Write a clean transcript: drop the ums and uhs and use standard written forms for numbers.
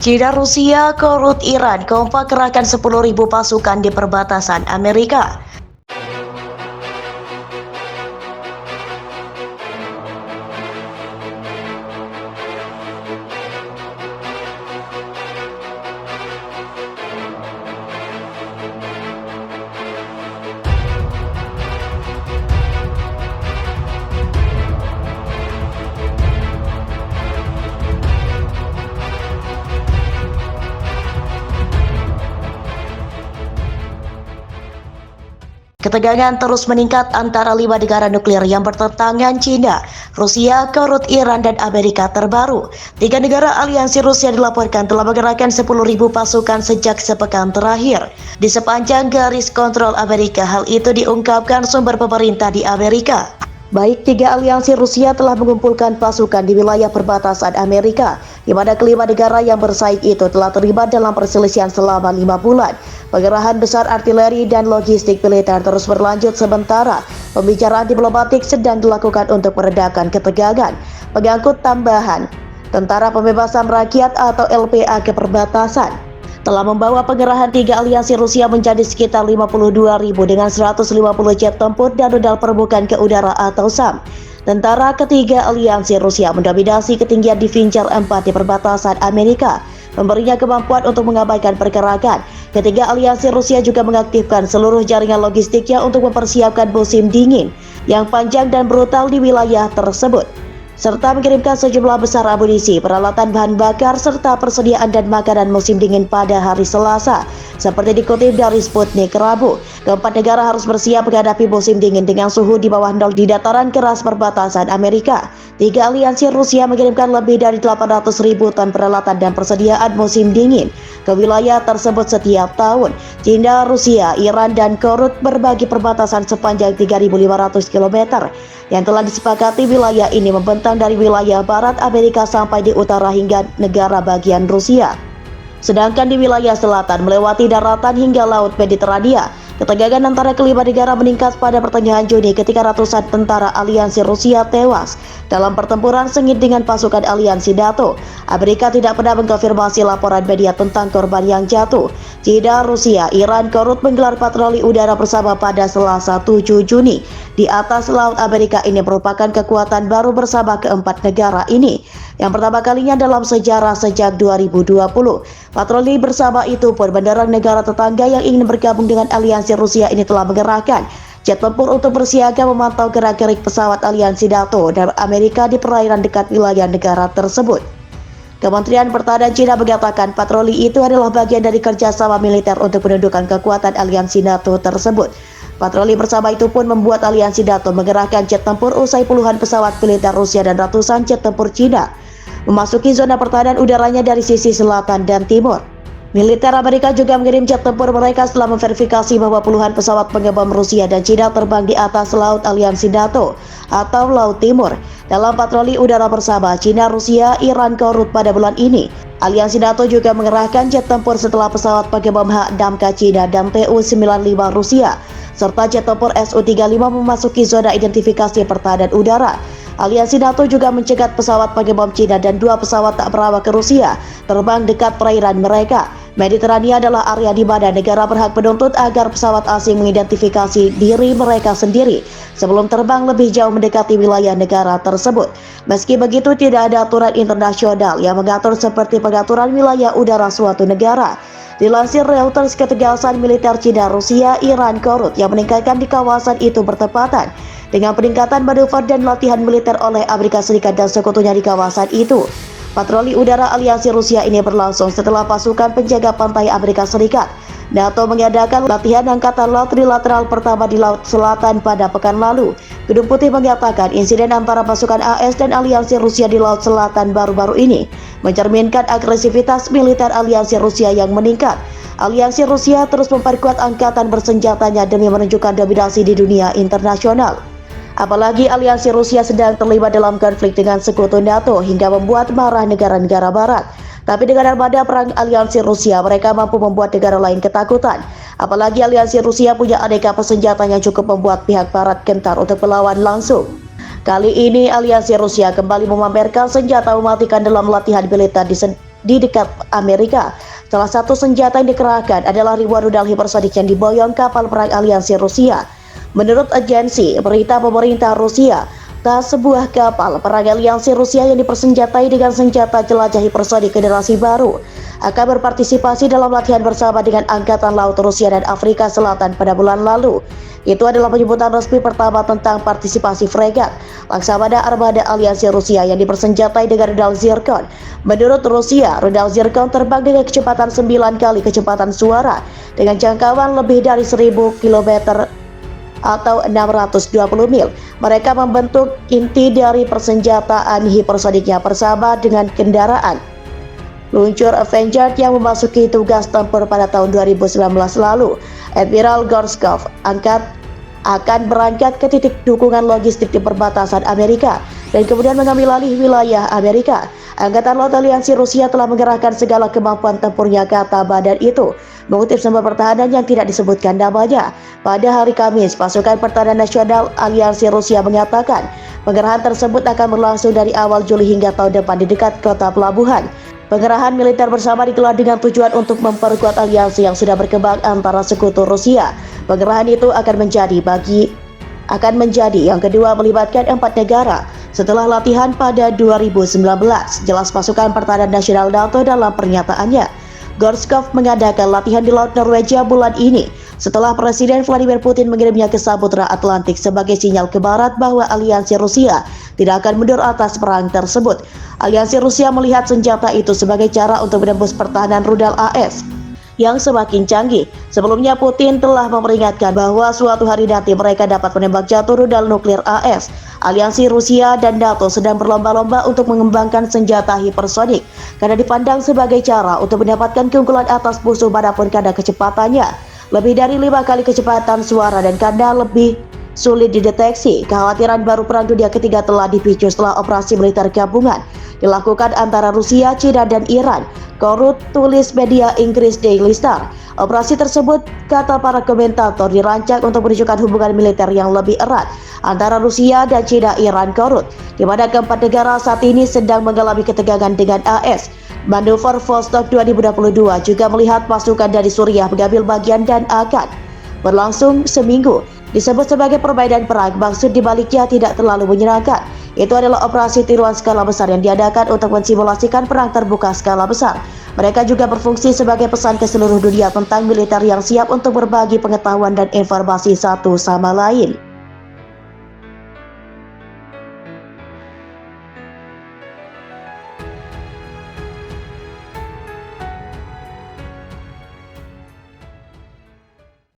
Cina, Rusia, Korut, Iran kompak kerahkan 10.000 pasukan di perbatasan Amerika. Ketegangan terus meningkat antara 5 negara nuklir yang bertentangan, Cina, Rusia, Korut, Iran, dan Amerika terbaru. 3 negara aliansi Rusia dilaporkan telah mengerahkan 10.000 pasukan sejak sepekan terakhir di sepanjang garis kontrol Amerika. Hal itu diungkapkan sumber pemerintah di Amerika. Baik 3 aliansi Rusia telah mengumpulkan pasukan di wilayah perbatasan Amerika, di mana kelima negara yang bersaing itu telah terlibat dalam perselisihan selama 5 bulan. Pengerahan besar artileri dan logistik militer terus berlanjut sementara pembicaraan diplomatik sedang dilakukan untuk meredakan ketegangan. Pengangkut tambahan Tentara Pembebasan Rakyat atau LPA ke perbatasan telah membawa pengerahan 3 aliansi Rusia menjadi sekitar 52.000 dengan 150 jet tempur dan rudal permukaan ke udara atau SAM. Tentara ketiga aliansi Rusia mendominasi ketinggian di Vincer 4 di perbatasan Amerika, memberinya kemampuan untuk mengabaikan pergerakan. Ketiga aliansi Rusia juga mengaktifkan seluruh jaringan logistiknya untuk mempersiapkan musim dingin yang panjang dan brutal di wilayah tersebut, serta mengirimkan sejumlah besar amunisi, peralatan bahan bakar, serta persediaan dan makanan musim dingin pada hari Selasa. Seperti dikutip dari Sputnik Rabu, keempat negara harus bersiap menghadapi musim dingin dengan suhu di bawah 0 di dataran keras perbatasan Amerika. 3 aliansi Rusia mengirimkan lebih dari 800.000 ton peralatan dan persediaan musim dingin ke wilayah tersebut setiap tahun. Cina, Rusia, Iran, dan Korut berbagi perbatasan sepanjang 3.500 km yang telah disepakati. Wilayah ini membentang dari wilayah barat Amerika sampai di utara hingga negara bagian Rusia. Sedangkan di wilayah selatan melewati daratan hingga Laut Mediterania. Ketegangan antara kelima negara meningkat pada pertengahan Juni ketika ratusan tentara aliansi Rusia tewas dalam pertempuran sengit dengan pasukan aliansi NATO. Amerika tidak pernah mengkonfirmasi laporan media tentang korban yang jatuh. Cina, Rusia, Iran, Korut menggelar patroli udara bersama pada Selasa 7 Juni. Di atas laut Amerika ini merupakan kekuatan baru bersama keempat negara ini, yang pertama kalinya dalam sejarah sejak 2020. Patroli bersama itu pun menderang negara tetangga yang ingin bergabung dengan aliansi Rusia ini telah mengerahkan jet tempur untuk bersiaga memantau gerak-gerik pesawat aliansi NATO dan Amerika di perairan dekat wilayah negara tersebut. Kementerian Pertahanan Cina mengatakan patroli itu adalah bagian dari kerjasama militer untuk menundukkan kekuatan aliansi NATO tersebut. Patroli bersama itu pun membuat aliansi NATO mengerahkan jet tempur usai puluhan pesawat militer Rusia dan ratusan jet tempur Cina memasuki zona pertahanan udaranya dari sisi selatan dan timur. Militer Amerika juga mengirim jet tempur mereka setelah memverifikasi bahwa puluhan pesawat pengebom Rusia dan Cina terbang di atas laut aliansi NATO atau Laut Timur. Dalam patroli udara bersama Cina, Rusia, Iran, Korut pada bulan ini, aliansi NATO juga mengerahkan jet tempur setelah pesawat pengebom H-6K Cina dan Tu-95 Rusia serta jet tempur Su-35 memasuki zona identifikasi pertahanan udara. Aliansi NATO juga mencegat pesawat pengebom Cina dan 2 pesawat tak berawak ke Rusia terbang dekat perairan mereka. Mediterania adalah area di mana negara berhak menuntut agar pesawat asing mengidentifikasi diri mereka sendiri sebelum terbang lebih jauh mendekati wilayah negara tersebut. Meski begitu, tidak ada aturan internasional yang mengatur seperti pengaturan wilayah udara suatu negara. Dilansir Reuters, ketegasan militer Cina, Rusia, Iran, Korut yang meningkatkan di kawasan itu bertepatan dengan peningkatan manuver dan latihan militer oleh Amerika Serikat dan sekutunya di kawasan itu. Patroli udara aliansi Rusia ini berlangsung setelah pasukan penjaga pantai Amerika Serikat NATO mengadakan latihan angkatan laut trilateral pertama di Laut Selatan pada pekan lalu. Gedung Putih mengatakan insiden antara pasukan AS dan aliansi Rusia di Laut Selatan baru-baru ini mencerminkan agresivitas militer aliansi Rusia yang meningkat. Aliansi Rusia terus memperkuat angkatan bersenjatanya demi menunjukkan dominasi di dunia internasional. Apalagi aliansi Rusia sedang terlibat dalam konflik dengan sekutu NATO hingga membuat marah negara-negara barat. Tapi dengan armada perang aliansi Rusia, mereka mampu membuat negara lain ketakutan. Apalagi aliansi Rusia punya aneka persenjataan yang cukup membuat pihak barat gentar untuk melawan langsung. Kali ini aliansi Rusia kembali memamerkan senjata mematikan dalam latihan militer di dekat Amerika. Salah satu senjata yang dikerahkan adalah ribuan rudal hipersonik yang diboyong kapal perang aliansi Rusia. Menurut agensi berita pemerintah Rusia, sebuah kapal perang aliansi Rusia yang dipersenjatai dengan senjata jelajah hipersonik generasi baru akan berpartisipasi dalam latihan bersama dengan Angkatan Laut Rusia dan Afrika Selatan pada bulan lalu. Itu adalah penyebutan resmi pertama tentang partisipasi fregat Laksamana Armada Aliansi Rusia yang dipersenjatai dengan rudal Zircon. Menurut Rusia, rudal Zircon terbang dengan kecepatan 9 kali kecepatan suara dengan jangkauan lebih dari 1000 km atau 620 mil. Mereka membentuk inti dari persenjataan hipersoniknya bersama dengan kendaraan luncur Avenger yang memasuki tugas tempur pada tahun 2019 lalu. Admiral Gorshkov akan berangkat ke titik dukungan logistik di perbatasan Amerika dan kemudian mengambil alih wilayah Amerika. Angkatan Laut Aliansi Rusia telah mengerahkan segala kemampuan tempurnya, kata badan itu, mengutip sumber pertahanan yang tidak disebutkan namanya. Pada hari Kamis, pasukan pertahanan nasional Aliansi Rusia mengatakan pengerahan tersebut akan berlangsung dari awal Juli hingga tahun depan di dekat kota pelabuhan. Pengerahan militer bersama digelar dengan tujuan untuk memperkuat aliansi yang sudah berkembang antara sekutu Rusia. Pengerahan itu akan menjadi yang kedua melibatkan 4 negara setelah latihan pada 2019, jelas pasukan pertahanan nasional NATO dalam pernyataannya. Gorshkov mengadakan latihan di Laut Norwegia bulan ini setelah Presiden Vladimir Putin mengirimnya ke Samudra Atlantik sebagai sinyal ke barat bahwa aliansi Rusia tidak akan mundur atas perang tersebut. Aliansi Rusia melihat senjata itu sebagai cara untuk menembus pertahanan rudal AS yang semakin canggih. Sebelumnya Putin telah memperingatkan bahwa suatu hari nanti mereka dapat menembak jatuh rudal nuklir AS. Aliansi Rusia dan NATO sedang berlomba-lomba untuk mengembangkan senjata hipersonik karena dipandang sebagai cara untuk mendapatkan keunggulan atas musuh manapun karena kecepatannya lebih dari 5 kali kecepatan suara dan karena lebih sulit dideteksi. Kekhawatiran baru Perang Dunia Ketiga telah dipicu setelah operasi militer gabungan dilakukan antara Rusia, China, dan Iran. Korut tulis media Inggris Daily Star. Operasi tersebut, kata para komentator, dirancang untuk menunjukkan hubungan militer yang lebih erat antara Rusia dan China. Iran korut, di mana keempat negara saat ini sedang mengalami ketegangan dengan AS. Manuver Vostok 2022 juga melihat pasukan dari Suriah mengambil bagian dan akan berlangsung seminggu. Disebut sebagai permainan perang, maksud dibaliknya tidak terlalu menyenangkan. Itu adalah operasi tiruan skala besar yang diadakan untuk mensimulasikan perang terbuka skala besar. Mereka juga berfungsi sebagai pesan ke seluruh dunia tentang militer yang siap untuk berbagi pengetahuan dan informasi satu sama lain.